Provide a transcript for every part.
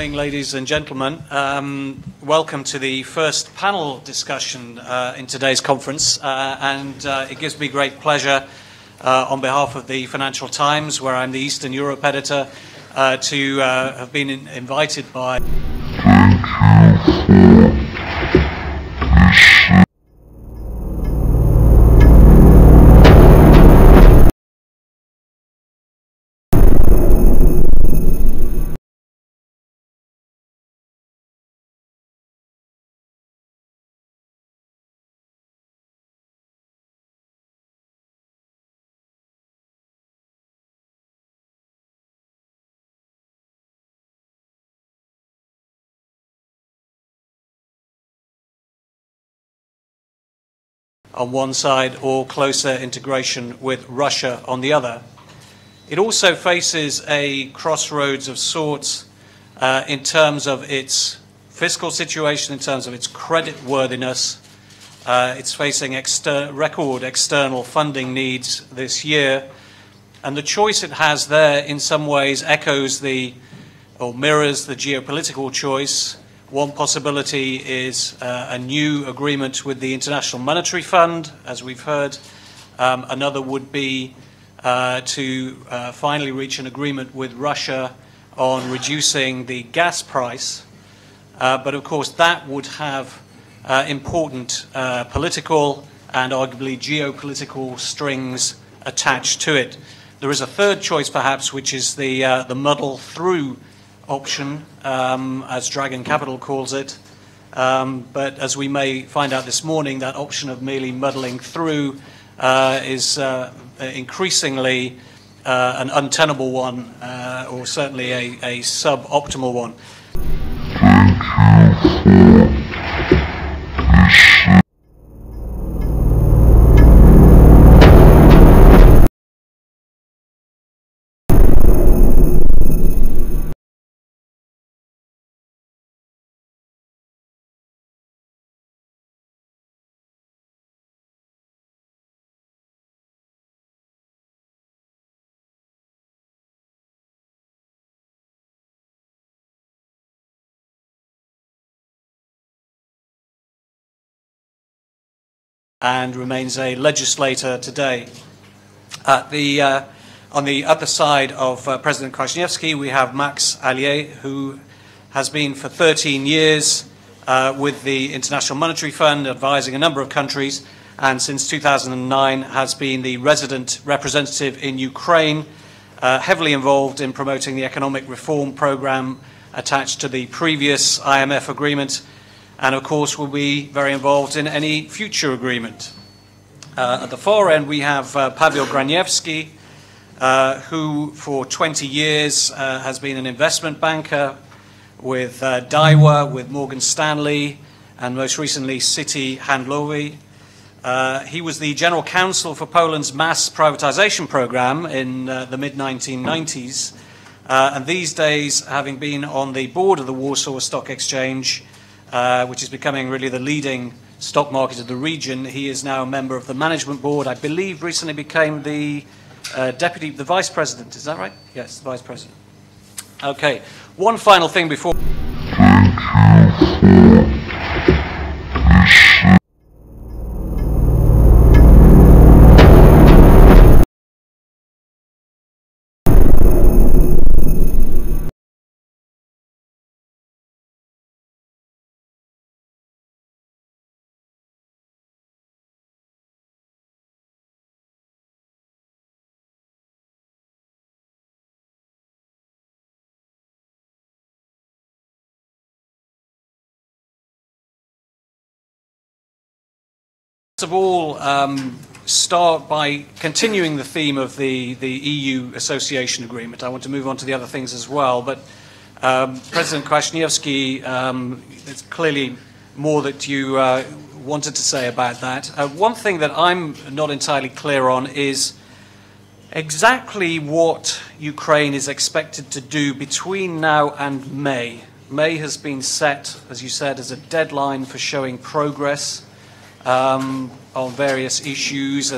morning, ladies and gentlemen. Welcome to the first panel discussion in today's conference, and it gives me great pleasure on behalf of the Financial Times, where I'm the Eastern Europe editor, to have been invited by on one side or closer integration with Russia on the other. It also faces a crossroads of sorts in terms of its fiscal situation, in terms of its credit worthiness. It's facing record external funding needs this year, and the choice it has there in some ways echoes or mirrors the geopolitical choice. One possibility is a new agreement with the International Monetary Fund, as we've heard. Another would be to finally reach an agreement with Russia on reducing the gas price. But of course, that would have important political and arguably geopolitical strings attached to it. There is a third choice, perhaps, which is the muddle through option, as Dragon Capital calls it. But as we may find out this morning, that option of merely muddling through is increasingly an untenable one, or certainly a suboptimal one. And remains a legislator today. On the other side of President Kwasniewski, we have Max Allier, who has been for 13 years with the International Monetary Fund, advising a number of countries, and since 2009 has been the resident representative in Ukraine, heavily involved in promoting the economic reform program attached to the previous IMF agreement, and of course will be very involved in any future agreement. At the far end we have Pavel Graniewski, who for 20 years has been an investment banker with Daiwa, with Morgan Stanley, and most recently Citi Handlowy. He was the general counsel for Poland's mass privatization program in the mid-1990s, and these days, having been on the board of the Warsaw Stock Exchange, which is becoming really the leading stock market of the region. He is now a member of the management board. I believe recently became the the vice president. Is that right? Yes, the vice president. Okay. One final thing before. First of all, start by continuing the theme of the EU Association Agreement. I want to move on to the other things as well, but President Kwasniewski, there's clearly more that you wanted to say about that. One thing that I'm not entirely clear on is exactly what Ukraine is expected to do between now and May. May has been set, as you said, as a deadline for showing progress on various issues,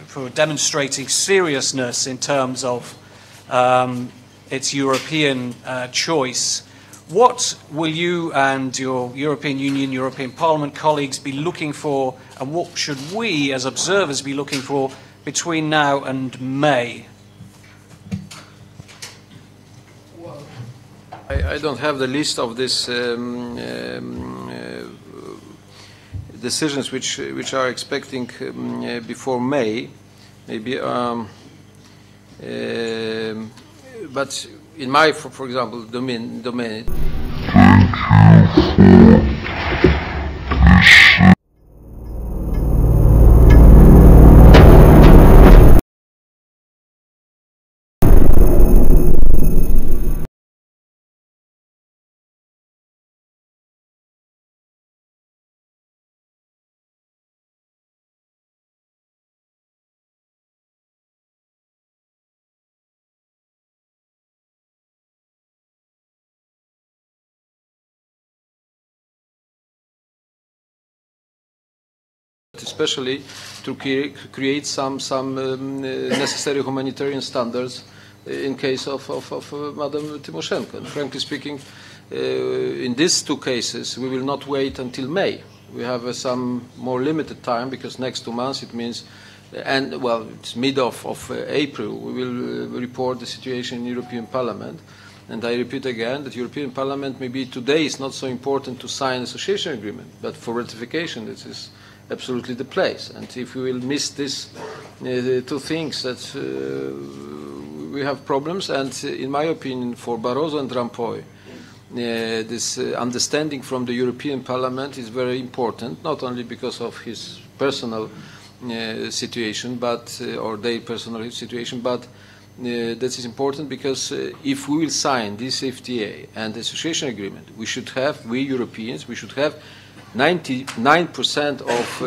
for demonstrating seriousness in terms of its European choice. What will you and your European Union, European Parliament colleagues be looking for, and what should we as observers be looking for between now and May? Well, I don't have the list of these decisions which are expecting before May, maybe. But in my, for example, domain. Especially to create some necessary humanitarian standards in case of Madam Tymoshenko. And frankly speaking, in these two cases, we will not wait until May. We have some more limited time, because next 2 months it means, and well, it's mid of April, we will report the situation in European Parliament. And I repeat again that European Parliament, maybe today is not so important to sign association agreement, but for ratification this is absolutely the place. And if we will miss these two things, that we have problems. And in my opinion, for Barroso and Rompuy, this understanding from the European Parliament is very important, not only because of his personal situation, but or their personal situation, but that is important because if we will sign this FTA and the association agreement, we should have, we Europeans, we should have 99% of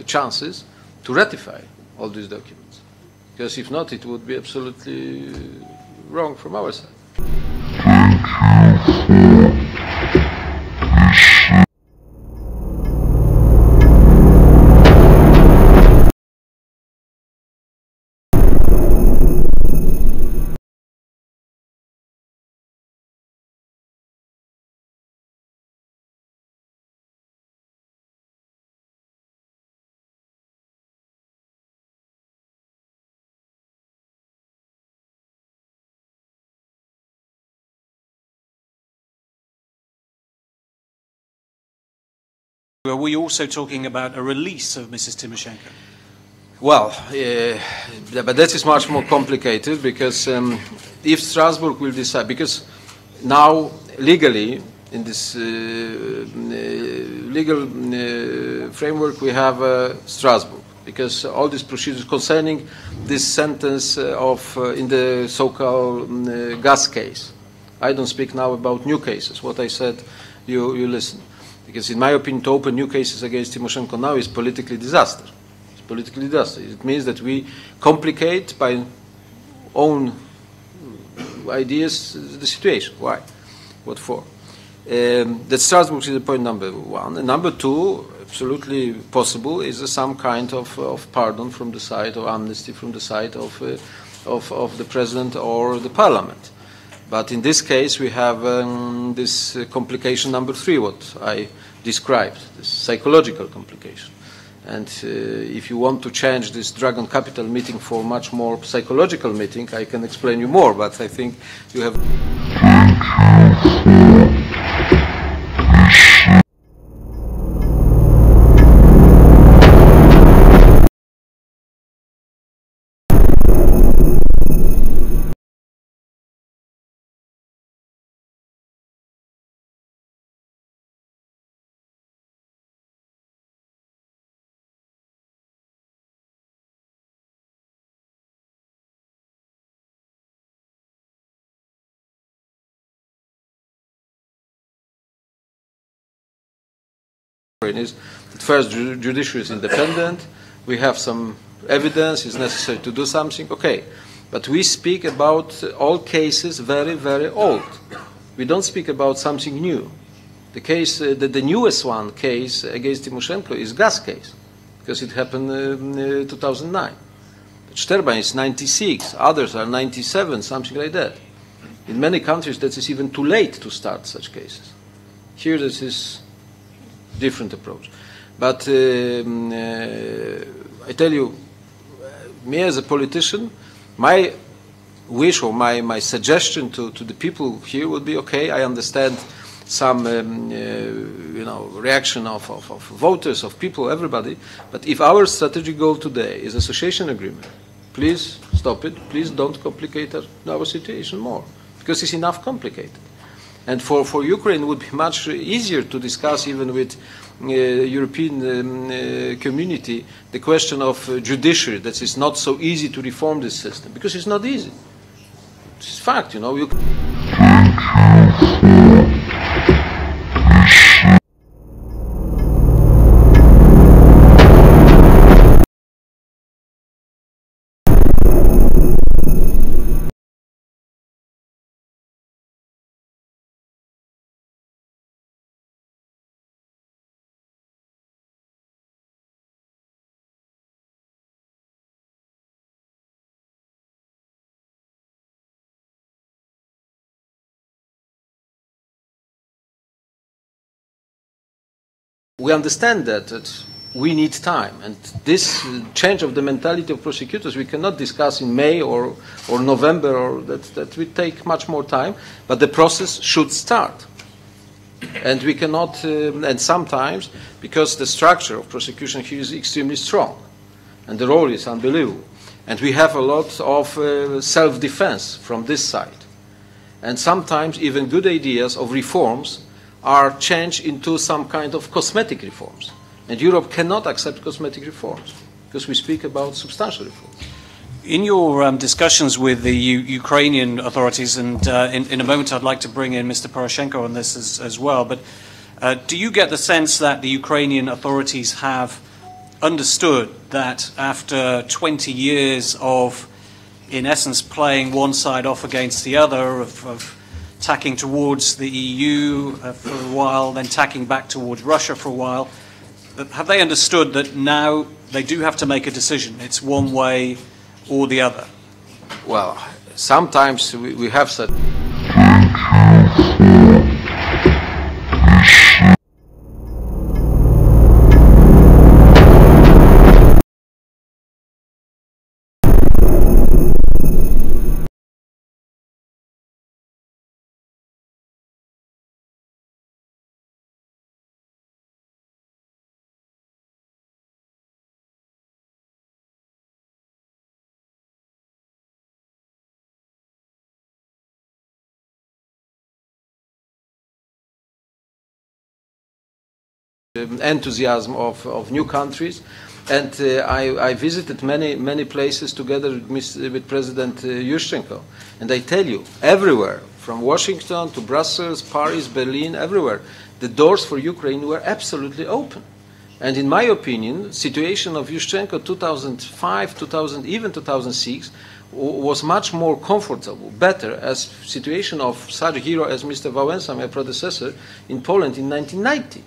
chances to ratify all these documents. Because if not, it would be absolutely wrong from our side. Are we also talking about a release of Mrs. Tymoshenko? Well, but that is much more complicated, because if Strasbourg will decide, because now legally in this legal framework we have Strasbourg, because all these procedures concerning this sentence of in the so-called gas case. I don't speak now about new cases. What I said, you listen. Because in my opinion, to open new cases against Tymoshenko now is politically disaster. It's politically disaster. It means that we complicate by own ideas the situation. Why? What for? That Strasbourg is the point number one. And number two, absolutely possible, is some kind of pardon from the side, or amnesty from the side of the president or the parliament. But in this case, we have this complication number three, what I described, this psychological complication. And if you want to change this Dragon Capital meeting for a much more psychological meeting, I can explain you more, but I think you have... Is that first, judiciary is independent, we have some evidence, it's necessary to do something, okay. But we speak about all cases very, very old. We don't speak about something new. The case, the newest one case against Tymoshenko is gas case, because it happened in 2009. Szczerba is 96, others are 97, something like that. In many countries, that is even too late to start such cases. Here, this is different approach. But I tell you, me as a politician, my wish or my suggestion to the people here would be, okay, I understand some reaction of voters, of people, everybody, but if our strategic goal today is association agreement, please stop it. Please don't complicate our situation more, because it's enough complicated. And for Ukraine, it would be much easier to discuss even with European community the question of judiciary, that it's not so easy to reform this system, because it's not easy. It's a fact, We understand that we need time, and this change of the mentality of prosecutors we cannot discuss in May or November, or that will take much more time, but the process should start. And we cannot, and sometimes, because the structure of prosecution here is extremely strong, and the role is unbelievable, and we have a lot of self-defense from this side, and sometimes even good ideas of reforms are changed into some kind of cosmetic reforms. And Europe cannot accept cosmetic reforms, because we speak about substantial reforms. In your discussions with the Ukrainian authorities, and in a moment I'd like to bring in Mr. Poroshenko on this as well, but do you get the sense that the Ukrainian authorities have understood that after 20 years of, in essence, playing one side off against the other, of tacking towards the EU for a while, then tacking back towards Russia for a while, have they understood that now they do have to make a decision? It's one way or the other? Well, sometimes we have such... enthusiasm of new countries, and I visited many places together with President Yushchenko, and I tell you, everywhere, from Washington to Brussels, Paris, Berlin, everywhere, the doors for Ukraine were absolutely open. And in my opinion, situation of Yushchenko 2005, even 2006 was much more comfortable, better, as situation of such a hero as Mr. Wałęsa, my predecessor, in Poland in 1990.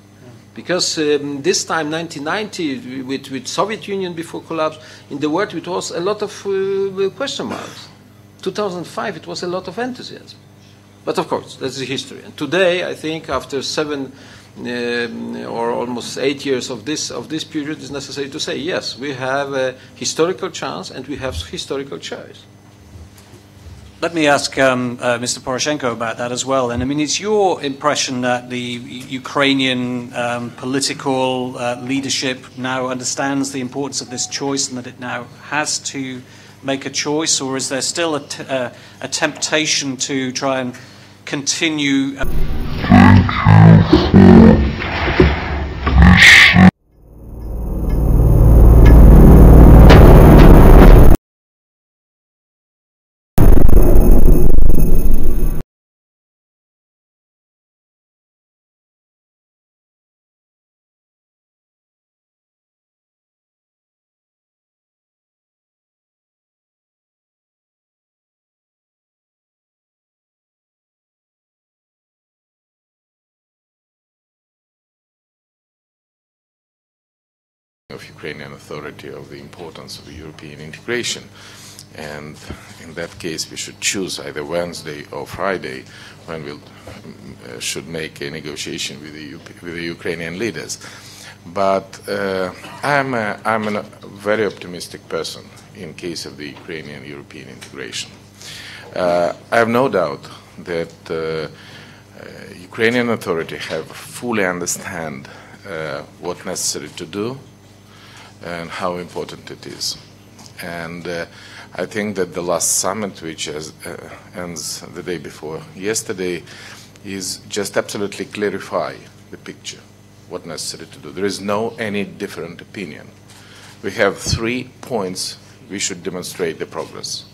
Because this time, 1990, with Soviet Union before collapse, in the world it was a lot of question marks. 2005, it was a lot of enthusiasm. But of course, that's the history. And today, I think, after 7 or almost 8 years of this period, it's necessary to say, yes, we have a historical chance and we have historical choice. Let me ask Mr. Poroshenko about that as well. And I mean, it's your impression that the Ukrainian political leadership now understands the importance of this choice and that it now has to make a choice, or is there still a temptation to try and continue? Of Ukrainian authority of the importance of European integration. And in that case, we should choose either Wednesday or Friday when we should make a negotiation with the Ukrainian leaders. But I'm a very optimistic person in case of the Ukrainian-European integration. I have no doubt that Ukrainian authorities have fully understand what's necessary to do and how important it is. And I think that the last summit, which ends the day before yesterday, is just absolutely clarify the picture, what necessary to do. There is no any different opinion. We have 3 points we should demonstrate the progress.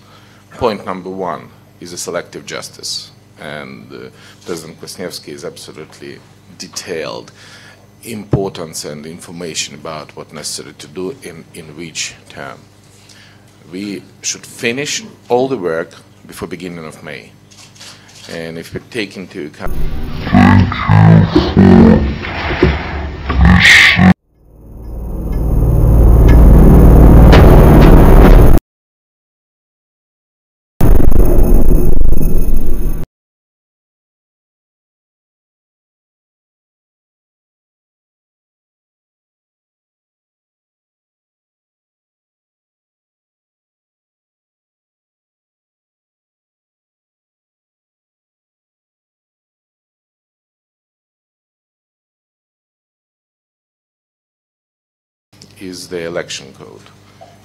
Point number 1 is a selective justice, and President Kwasniewski is absolutely detailed importance and information about what necessary to do in which term. We should finish all the work before beginning of May. And if we take into account is the election code.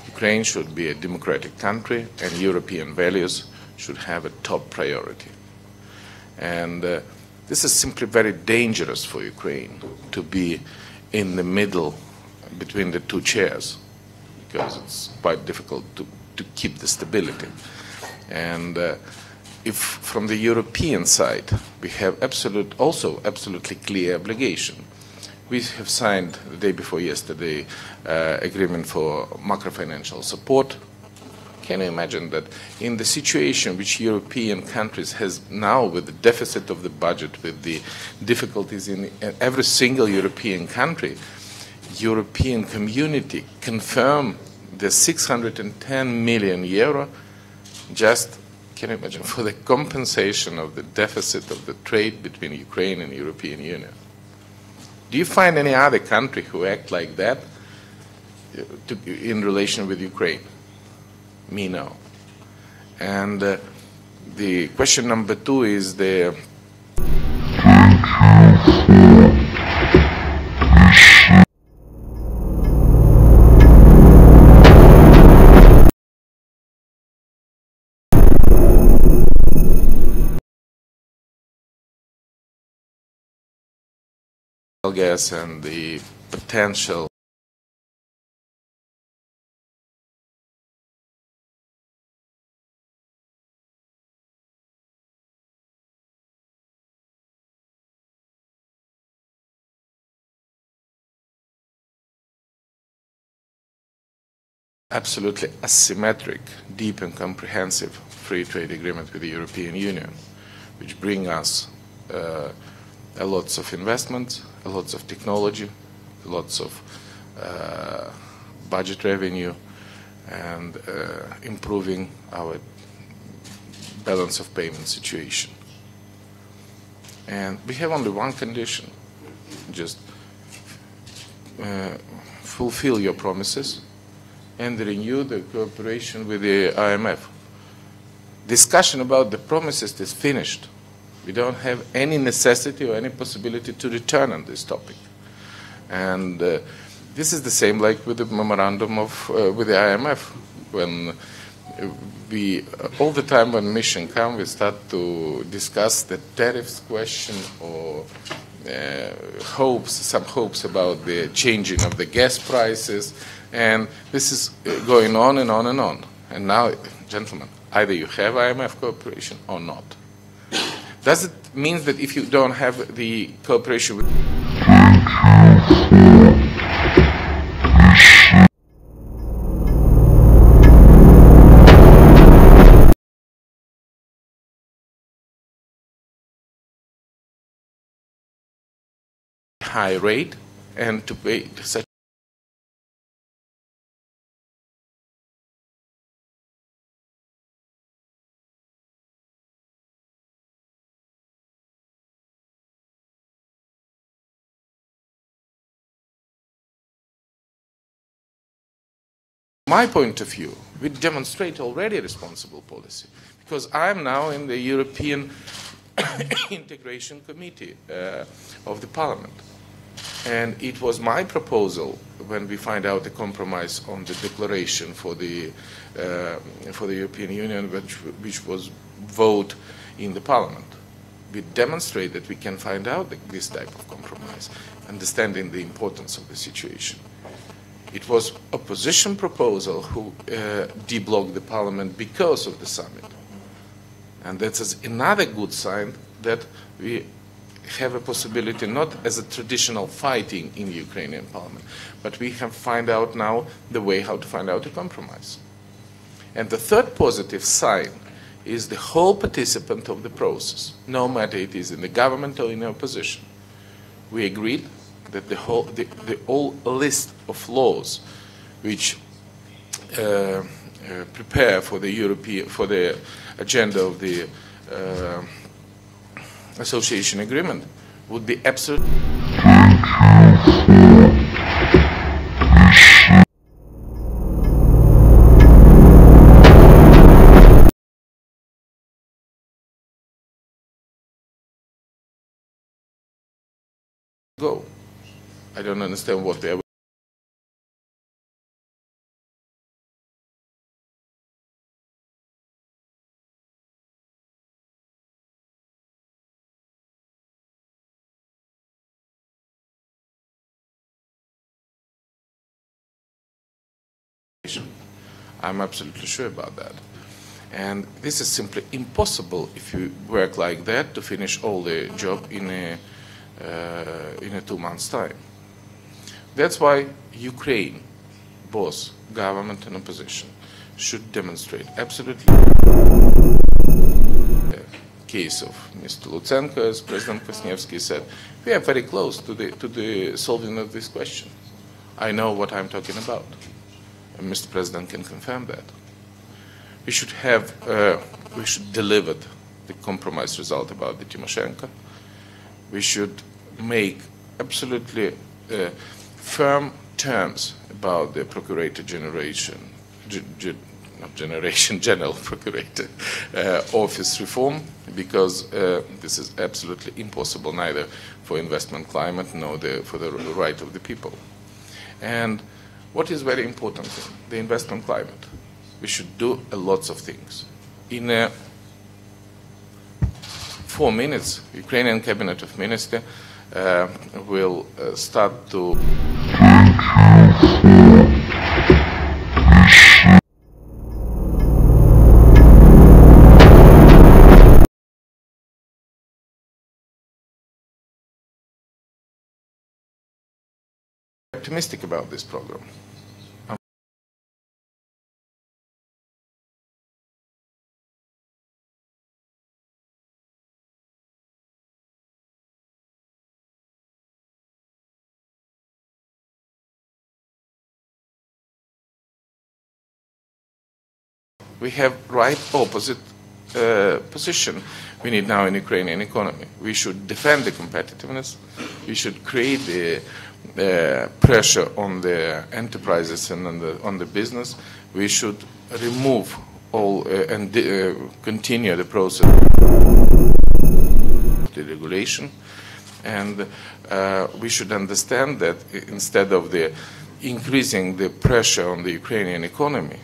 Ukraine should be a democratic country, and European values should have a top priority. And this is simply very dangerous for Ukraine to be in the middle between the two chairs, because it's quite difficult to keep the stability. And if from the European side we have also absolutely clear obligation. We have signed the day before yesterday agreement for macro-financial support. Can you imagine that in the situation which European countries has now, with the deficit of the budget, with the difficulties in every single European country, European community confirm the 610 million euro just, can you imagine, for the compensation of the deficit of the trade between Ukraine and European Union? Do you find any other country who act like that in relation with Ukraine? Me, no. And the question number 2 is the gas and the potential absolutely asymmetric, deep and comprehensive free trade agreement with the European Union, which bring us lots of investments, lots of technology, lots of budget revenue, and improving our balance of payment situation. And we have only one condition: just fulfill your promises and renew the cooperation with the IMF. Discussion about the promises is finished. We don't have any necessity or any possibility to return on this topic. And this is the same like with the memorandum of with the IMF. When we all the time when mission come, we start to discuss the tariffs question or some hopes about the changing of the gas prices, and this is going on and on and on. And now, gentlemen, either you have IMF cooperation or not. Does it mean that if you don't have the cooperation with high rate and to pay such My point of view, we demonstrate already responsible policy, because I'm now in the European Integration Committee of the Parliament. And it was my proposal, when we find out the compromise on the declaration for the European Union, which was vote in the Parliament. We demonstrate that we can find out this type of compromise, understanding the importance of the situation. It was opposition proposal who deblocked the Parliament because of the summit. And that's another good sign that we have a possibility, not as a traditional fighting in the Ukrainian Parliament, but we have find out now the way how to find out a compromise. And the third positive sign is the whole participant of the process, no matter it is in the government or in the opposition. We agreed that the whole list of laws which prepare for the agenda of the association agreement would be absolutely go. I don't understand what they are. I'm absolutely sure about that. And this is simply impossible if you work like that to finish all the job in a 2 months' time. That's why Ukraine, both government and opposition, should demonstrate absolutely. The case of Mr. Lutsenko, as President Kwasniewski said, we are very close to the solving of this question. I know what I'm talking about, and Mr. President can confirm that. We should deliver the compromise result about the Tymoshenko. We should make absolutely firm terms about the Procurator General Procurator office reform, because this is absolutely impossible neither for investment climate nor for the right of the people. And what is very important, the investment climate. We should do lots of things. In 4 minutes, Ukrainian Cabinet of Ministers will start to optimistic about this program. We have right opposite position we need now in Ukrainian economy. We should defend the competitiveness. We should create the pressure on the enterprises and on the business. We should remove all and continue the process of the regulation. And we should understand that instead of increasing the pressure on the Ukrainian economy,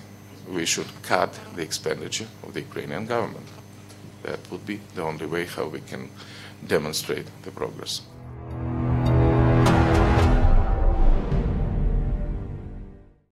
we should cut the expenditure of the Ukrainian government. That would be the only way how we can demonstrate the progress.